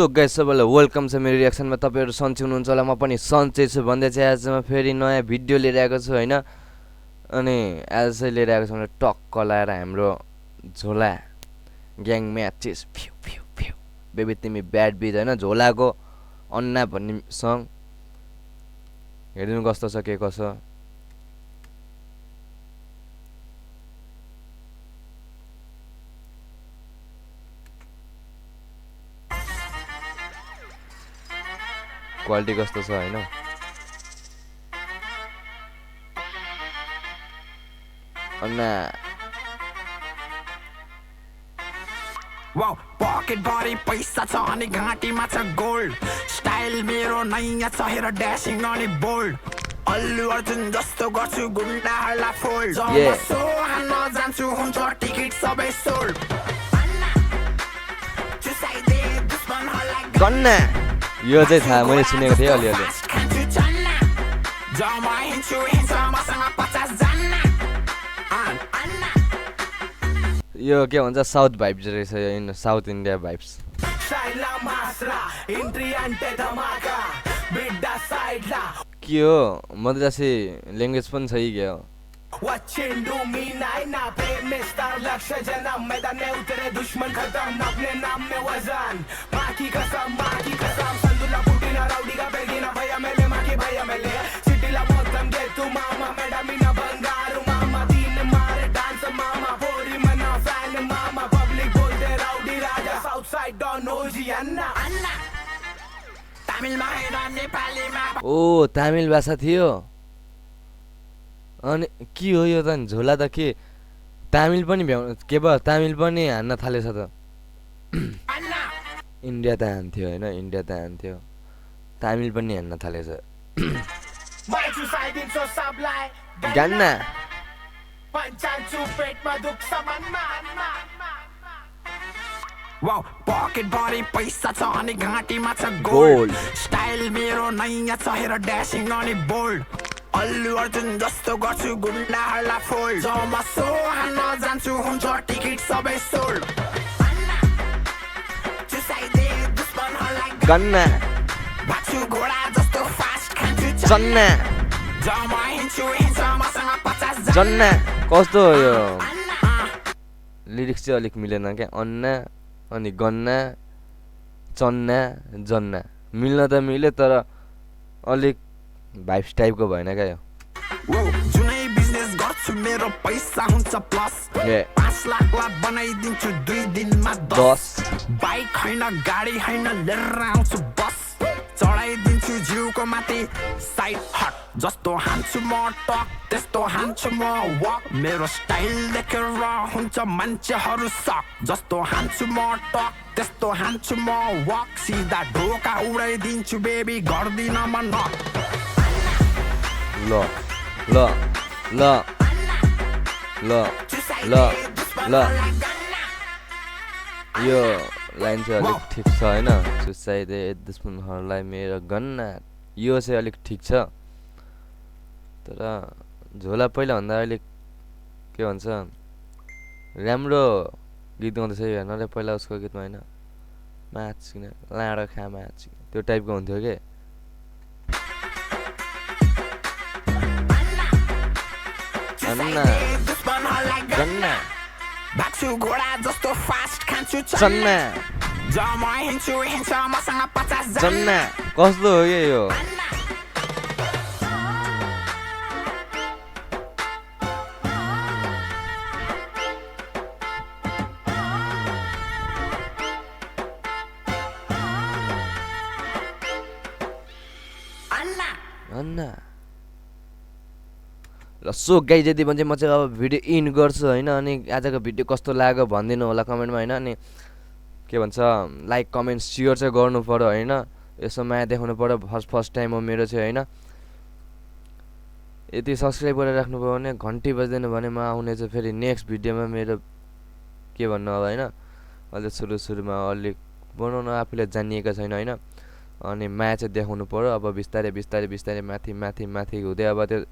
So guys सबैलाई welcome छ मेरो रियाक्सनमा। तपाईहरु सन्चै हुनुहुन्छ होला, म पनि सन्चै छु भन्दै चाहिँ आज म फेरि नयाँ भिडियो लिएर आएको छु हैन। अनि आज चाहिँ लिएर आएको छु भने टक्क लाएर हाम्रो झोला gang matches few few few baby तिमी ब्याड बिज हैन, झोलाको अन्ना भन्ने सङ हेर्नु कस्तो छ के कसो। क्वालिटी कस्तो छ हैन। अन्ना वाउ पकेट भरि पैसा छ अनि घाँटीमा छ गोल्ड स्टाइल मेरो नयाँ छ हेर ड्यासिङ अनि बोल्ड अल्लु अर्जुन जस्तो गर्छु गुन्डाहरूलाई फोल्ड जब सो हान्न जान्छु हुन्छ टिकट सबै सोल्ड चुसाइदे दुश्मनहरूलाई गन्ना यो चाहिँ थाहा मैले सुनेको थिएँ अलिअलि। जमा हिँड्छु हिँड्छ मसँग 50 जना यो के भन्छ साउथ भाइब्स रहेछ यो, साउथ इन्डिया भाइब्स। के हो मद्रासी ल्याङ्ग्वेज पनि छ कि के हो? वचिंडू मीनाई ना प्रेम में स्टार लक्ष्य जन्म मैदान में उतरे दुश्मन खत्म अपने नाम में वजन माँ की कसम संदूला पुटीना राउडी का बेगिना भैया मेले माँ की भैया मेले सिटीला मोतम दे तू मामा मैडम इन बंगारू मामा तीन मारे डांस मामा पोरी मना फैन मामा पब्लिक बोलते राउडी राजा साउथ साइड डॉन ओजी अन्ना तमिल में है नेपाली में ओ तमिल भाषा थियो। अनि के हो यो त झोला त के तमिल पनि के भयो तमिल पनि हान्न थालेछ त। इन्डिया त हान्थ्यो हैन, इन्डिया त हान्थ्यो, तमिल पनि हान्न थालेछ। गान्ना वाउ पकेट भरि पैसा छ अनि घाँटीमा छ गोल्ड स्टाइल मेरो नयाँ छ हेर ड्यासिङ अनि बोल्ड अल्लु अर्जुन जस्तो गर्छु गुन्डाहरूलाई फोल्ड जमा सो हान्न जान्छु हुन्छ टिकट सबै सोल्ड चुसाइदे दुश्मनहरूलाई गन्ना भाग्छु घोडा जस्तो फास्ट खान्छु जन्ना जमा हिँड्छु हिँड्छ मसँग 50 जन्ना कस्तो हो यो लिरिक्स चाहिँ अलिक मिलेन क्या। अन्ना अनि गन्ना चन्ना जन्ना मिल्न त मिल्यो तर अलिक भाइब्स टाइपको भएन क्या यो। जुनै बिजनेस गर्छु मेरो पैसा हुन्छ प्लस 5 लाख बनाइदिन्छु 2 दिनमा 10 बाइक हैन गाडी हैन लिएर आउँछु बस चढाइदिन्छु जिउको माथि साइड हट जस्तो हान्छु म टक त्यस्तो हान्छु म वक मेरो स्टाइल देखेर हुन्छ मान्छेहरू सक जस्तो हान्छु म टक त्यस्तो हान्छु म वक सिधा ढोका उडाइदिन्छु बेबी गर्दिन म नक ल ल ल ल ल ल यो लाइन चाहिँ अलिक ठिक छ हैन। चुसाइदे दुश्मनहरूलाई मेरो गन्ना यो चाहिँ अलिक ठिक छ तर झोला पहिला भन्दा अलिक के भन्छ राम्रो गीत गाउँदैछ यो हेर्न रे। पहिला उसको गीतमा हैन माछ किन लाडो खा माछ त्यो टाइपको हुन्थ्यो के। अन्ना गन्ना भाग्छु घोडा जस्तो फास्ट खान्छु चन्ना जमा हिँड्छु हिँड्छ मसँग 50 जन्ना कस्तो हो के यो? अन्ना ल सो गाइज यदि भने म चाहिँ अब भिडियो इन गर्छु हैन। अनि आजको भिडियो कस्तो लाग्यो भनिदिनु होला कमेन्टमा हैन। अनि के भन्छ लाइक कमेन्ट सेयर चाहिँ गर्नु पर्यो हैन। यसो माया देखाउनु पर्यो, फर्स्ट टाइम हो मेरो चाहिँ हैन। यदि सब्स्क्राइब गरेर राख्नु भयो भने घन्टी बज्दैन भने म आउने चाहिँ फेरि नेक्स्ट भिडियोमा मेरो के भन्नु अब हैन। अहिले सुरुमा अलिक बनाउन आफूले जानिएको छैन हैन। अनि माया चाहिँ देखाउनु पर्यो। अब बिस्तारै माथि हुँदै अब त्यो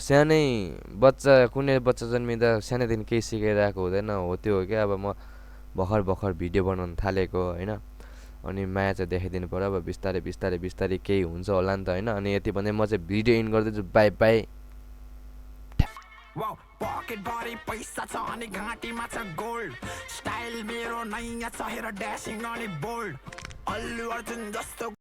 सानै बच्चा कुनै बच्चा जन्मिँदा सानैदेखि केही सिकेर आएको हुँदैन हो त्यो हो क्या। अब म भर्खर भिडियो बनाउन थालेको हैन। अनि माया चाहिँ देखाइदिनु पऱ्यो अब बिस्तारै बिस्तारै बिस्तारै केही हुन्छ होला नि त होइन अनि यति भन्दै म चाहिँ भिडियो इन गर्दैछु बाई बाई वाउ पकेट भरि पैसा छ अनि घाँटीमा छ गोल्ड स्टाइल मेरो नयाँ छ हेर ड्यासिङ अनि बोल्ड अल्लु अर्जुन जस्तो